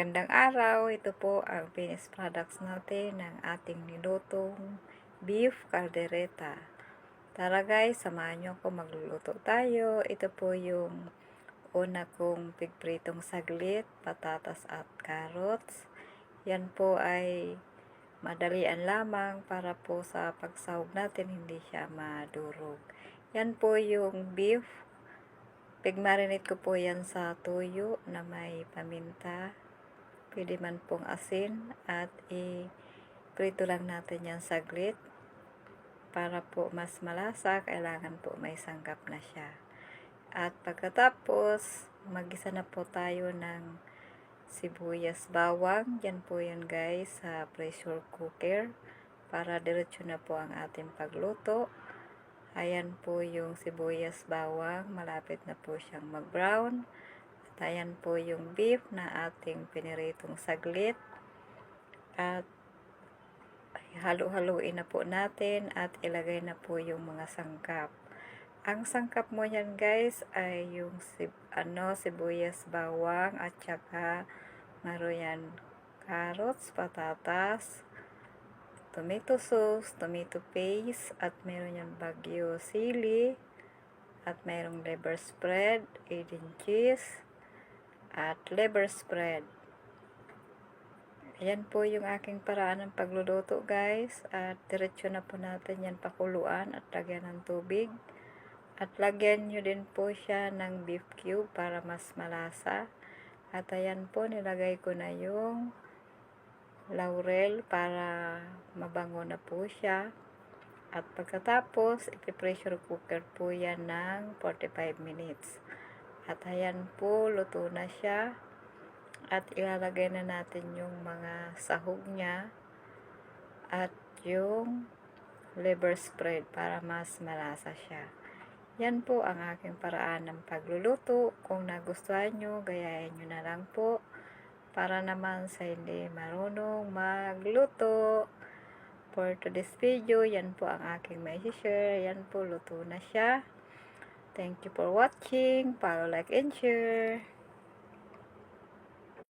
Magandang araw, ito po ang finished products natin ng ating nilutong beef caldereta. Tara guys, samahan nyo ako, magluluto tayo. Ito po yung una kong pigpritong saglit, patatas at carrots. Yan po ay madalian lamang para po sa pagsahog natin hindi siya madurog. Yan po yung beef. Pig-marinate ko po yan sa tuyo na may paminta. Pwede man pong asin at i-prito lang natin yan saglit. Para po mas malasa, kailangan po may sangkap na siya. At pagkatapos, mag-isa na po tayo ng sibuyas bawang. Yan po yan guys sa pressure cooker. Para diretso na po ang ating pagluto. Ayan po yung sibuyas bawang. Malapit na po siyang mag-brown. Ayan po yung beef na ating piniritong saglit. At halu-haluin na po natin at ilagay na po yung mga sangkap. Ang sangkap mo yan guys ay yung sibuyas bawang at saka meron yan carrots, patatas, tomato sauce, tomato paste, at meron yan bagyo sili, at mayroong liver spread, Eden cheese, at liver spread. Ayan po yung aking paraan ng pagluluto guys. At diretso na po natin yan pakuluan at lagyan ng tubig. At lagyan nyo din po siya ng beef cube para mas malasa. At ayan po, nilagay ko na yung laurel para mabango na po siya. At pagkatapos, ipi-pressure cooker po yan ng 45 minutes. At ayan po, luto na siya. At ilalagay na natin yung mga sahog niya. At yung liver spread para mas malasa siya. Yan po ang aking paraan ng pagluluto. Kung nagustuhan nyo, gayahin nyo na lang po. Para naman sa hindi marunong magluto. For today's video, yan po ang aking may share. Yan po, luto na siya. Thank you for watching. Follow, like, and share.